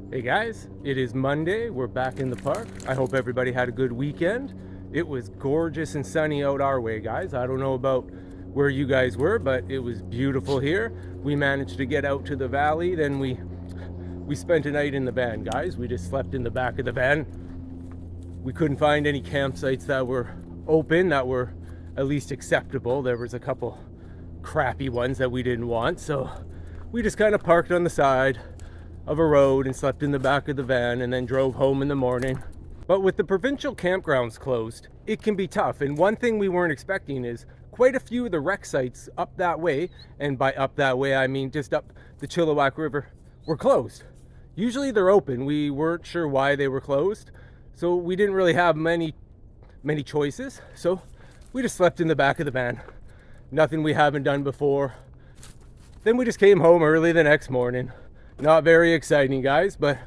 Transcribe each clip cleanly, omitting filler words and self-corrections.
Hey guys, it is Monday. We're back in the park. I hope everybody had a good weekend. It was gorgeous and sunny out our way, guys. I don't know about where you guys were, but it was beautiful here. We managed to get out to the valley. Then we spent a night in the van, guys. We just slept in the back of the van. We couldn't find any campsites that were open, that were at least acceptable. There was a couple crappy ones that we didn't want, so we just kind of parked on the side of a road and slept in the back of the van and then drove home in the morning. But with the provincial campgrounds closed, it can be tough. And one thing we weren't expecting is quite a few of the rec sites up that way, and by up that way I mean just up the Chilliwack River, were closed. Usually they're open. We weren't sure why they were closed, so we didn't really have many choices. So we just slept in the back of the van. Nothing we haven't done before. Then we just came home early the next morning. Not very exciting, guys, but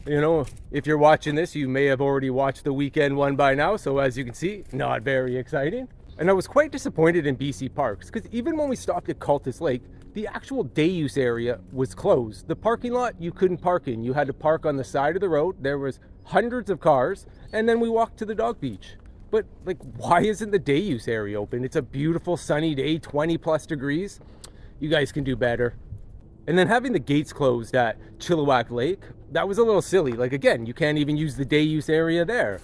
you know, if you're watching this, you may have already watched the weekend one by now. So as you can see, not very exciting. And I was quite disappointed in BC parks, because even when we stopped at Cultus Lake, the actual day use area was closed. The parking lot you couldn't park in. You had to park on the side of the road. There was hundreds of cars, and then we walked to the dog beach. But like, why isn't the day use area open? It's a beautiful sunny day, 20 plus degrees. You guys can do better. And then having the gates closed at Chilliwack Lake, that was a little silly. Like, again, you can't even use the day use area there.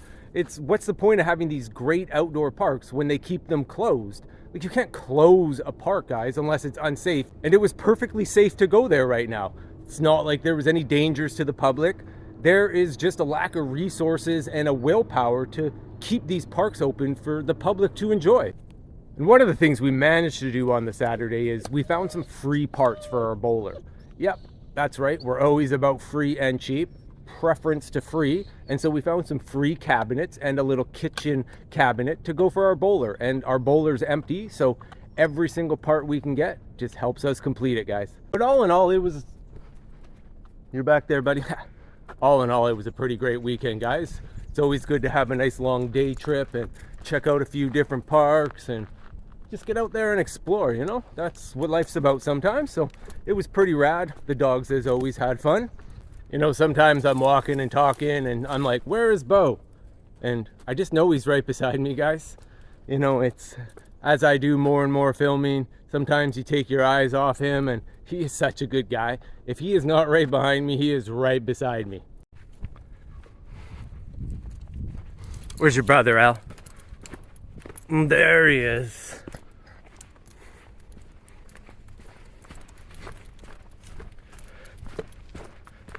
What's the point of having these great outdoor parks when they keep them closed? Like, you can't close a park, guys, unless it's unsafe. And it was perfectly safe to go there right now. It's not like there was any dangers to the public. There is just a lack of resources and a willpower to keep these parks open for the public to enjoy. And one of the things we managed to do on the Saturday is we found some free parts for our bowler. Yep, that's right. We're always about free and cheap, preference to free. And so we found some free cabinets and a little kitchen cabinet to go for our bowler. And our bowler's empty, so every single part we can get just helps us complete it, guys. But all in all, you're back there, buddy. All in all, it was a pretty great weekend, guys. It's always good to have a nice long day trip and check out a few different parks and just get out there and explore, you know? That's what life's about sometimes. So it was pretty rad. The dogs, as always, had fun. You know, sometimes I'm walking and talking and I'm like, where is Bo? And I just know he's right beside me, guys. You know, it's as I do more and more filming, sometimes you take your eyes off him, and he is such a good guy. If he is not right behind me, he is right beside me. Where's your brother, Al? There he is.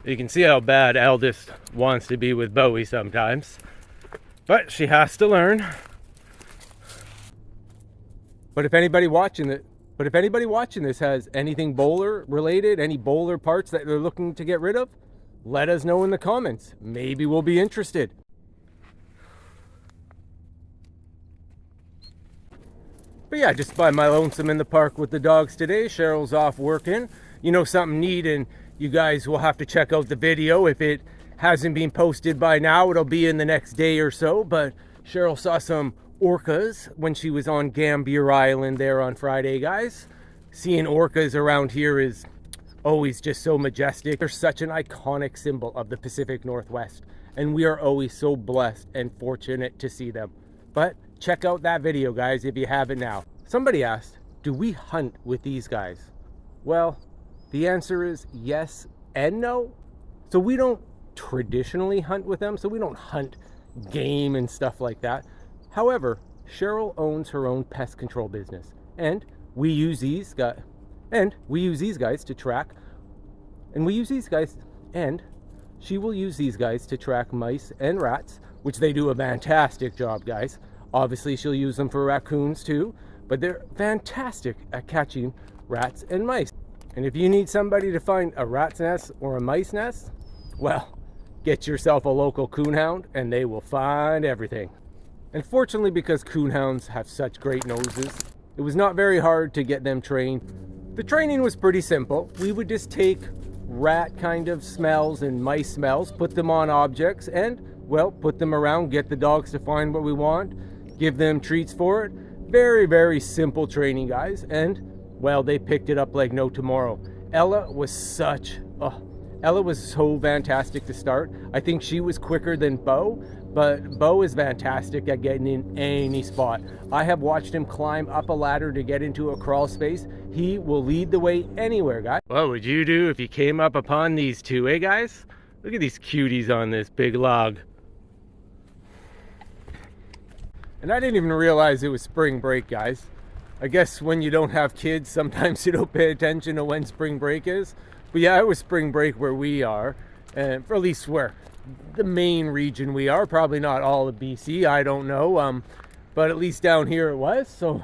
You can see how bad Eldest wants to be with Bowie sometimes, but she has to learn. But if anybody watching this has anything bowler related, any bowler parts that they're looking to get rid of, let us know in the comments. Maybe we'll be interested. But yeah, just by my lonesome in the park with the dogs today. Cheryl's off working. You know, something neat, and you guys will have to check out the video. If it hasn't been posted by now, it'll be in the next day or so. But Cheryl saw some orcas when she was on Gambier Island there on Friday, guys. Seeing orcas around here is always just so majestic. They're such an iconic symbol of the Pacific Northwest, and we are always so blessed and fortunate to see them. But check out that video, guys, if you haven't now. Somebody asked, do we hunt with these guys? Well, the answer is yes and no. So we don't traditionally hunt with them, so we don't hunt game and stuff like that. However, Cheryl owns her own pest control business, and we use these guys to track, and she will use these guys to track mice and rats, which they do a fantastic job, guys. Obviously, she'll use them for raccoons too, but they're fantastic at catching rats and mice. And if you need somebody to find a rat's nest or a mice nest, well, get yourself a local coonhound and they will find everything. And fortunately, because coonhounds have such great noses, it was not very hard to get them trained. The training was pretty simple. We would just take rat kind of smells and mice smells, put them on objects, and, well, put them around, get the dogs to find what we want, give them treats for it. Very, very simple training, guys. And, well, they picked it up like no tomorrow. Ella was such Ella was so fantastic to start. I think she was quicker than Bo, but Bo is fantastic at getting in any spot. I have watched him climb up a ladder to get into a crawl space. He will lead the way anywhere, guys. What would you do if you came up upon these two, eh, guys? Look at these cuties on this big log. And I didn't even realize it was spring break, guys. I guess when you don't have kids, sometimes you don't pay attention to when spring break is. But yeah, it was spring break where we are, and for at least where the main region we are. Probably not all of BC, I don't know. But at least down here it was. So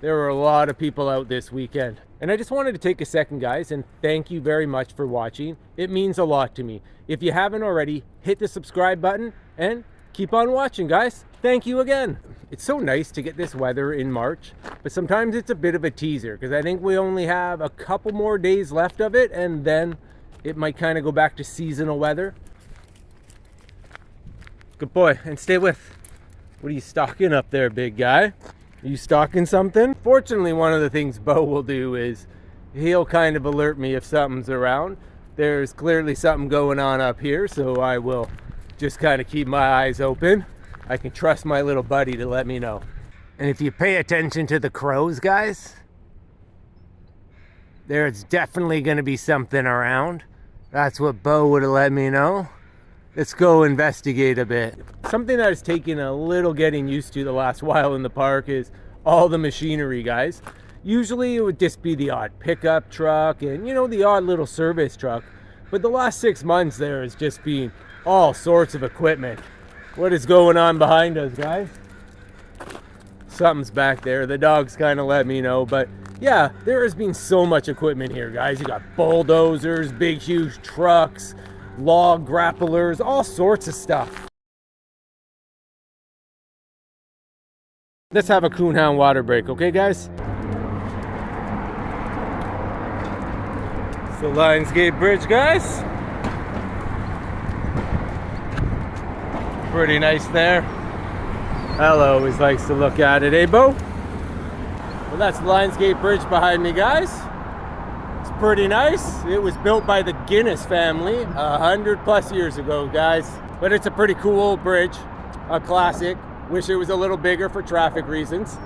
there were a lot of people out this weekend. And I just wanted to take a second, guys, and thank you very much for watching. It means a lot to me. If you haven't already, hit the subscribe button and keep on watching, guys. Thank you again. It's so nice to get this weather in March, but sometimes it's a bit of a teaser because I think we only have a couple more days left of it, and then it might kind of go back to seasonal weather. Good boy, and stay with. What are you stalking up there, big guy? Are you stalking something? Fortunately, one of the things Bo will do is he'll kind of alert me if something's around. There's clearly something going on up here, so I will just kind of keep my eyes open. I can trust my little buddy to let me know. And if you pay attention to the crows, guys, there's definitely going to be something around. That's what Bo would have let me know. Let's go investigate a bit. Something that has taken a little getting used to the last while in the park is all the machinery, guys. Usually it would just be the odd pickup truck and, you know, the odd little service truck. But the last 6 months there has just been all sorts of equipment. What is going on behind us, guys? Something's back there. The dogs kind of let me know, but yeah, there has been so much equipment here, guys. You got bulldozers, big, huge trucks, log grapplers, all sorts of stuff. Let's have a Coonhound water break, okay, guys? It's the Lionsgate Bridge, guys. Pretty nice there. Ella always likes to look at it, eh, Bo? Well, that's the Lionsgate Bridge behind me, guys. It's pretty nice. It was built by the Guinness family 100+ years ago, guys. But it's a pretty cool bridge, a classic. Wish it was a little bigger for traffic reasons.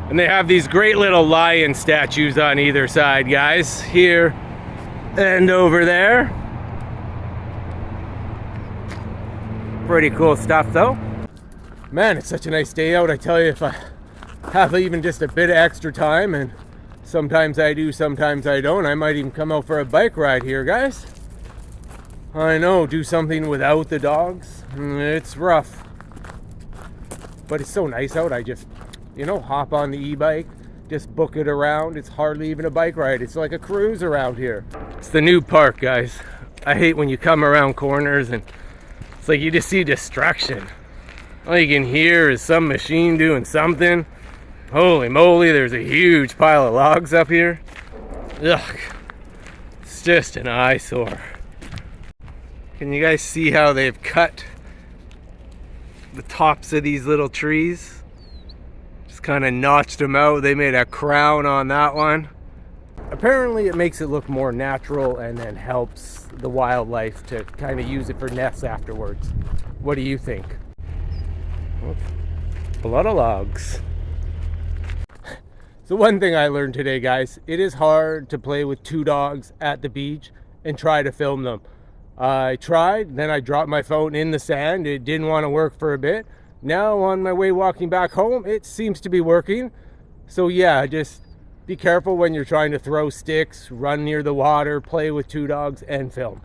And they have these great little lion statues on either side, guys. Here and over there. Pretty cool stuff though. Man, it's such a nice day out. I tell you, if I have even just a bit of extra time, and sometimes I do, sometimes I don't, I might even come out for a bike ride here, guys. I know, do something without the dogs. It's rough. But it's so nice out, I just, you know, hop on the e-bike, just book it around. It's hardly even a bike ride. It's like a cruise around here. It's the new park, guys. I hate when you come around corners and it's like you just see destruction. All you can hear is some machine doing something. Holy moly, there's a huge pile of logs up here. Ugh, it's just an eyesore. Can you guys see how they've cut the tops of these little trees? Just kind of notched them out. They made a crown on that one. Apparently it makes it look more natural and then helps the wildlife to kind of use it for nests afterwards. What do you think? A lot of logs. So one thing I learned today, guys, it is hard to play with two dogs at the beach and try to film them. I tried, then I dropped my phone in the sand. It didn't want to work for a bit. Now on my way walking back home, it seems to be working. So yeah, just be careful when you're trying to throw sticks, run near the water, play with two dogs, and film.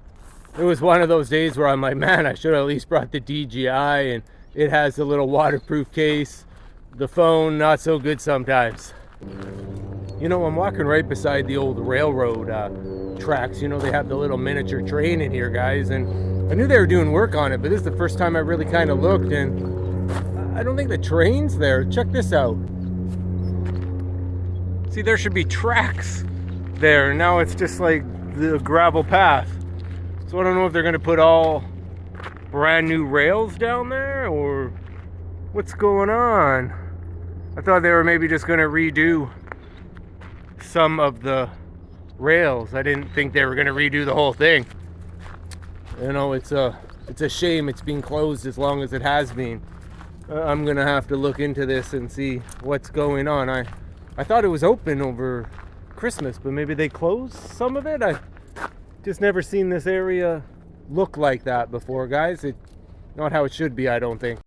It was one of those days where I'm like, man, I should have at least brought the DJI, and it has a little waterproof case. The phone, not so good sometimes. You know, I'm walking right beside the old railroad tracks. You know, they have the little miniature train in here, guys, and I knew they were doing work on it, but this is the first time I really kind of looked, and I don't think the train's there. Check this out. See, there should be tracks there. Now it's just like the gravel path. So I don't know if they're going to put all brand new rails down there or what's going on. I thought they were maybe just going to redo some of the rails. I didn't think they were going to redo the whole thing. You know, it's a shame it's been closed as long as it has been. I'm going to have to look into this and see what's going on. I thought it was open over Christmas, but maybe they closed some of it. I just never seen this area look like that before, guys. It's not how it should be, I don't think.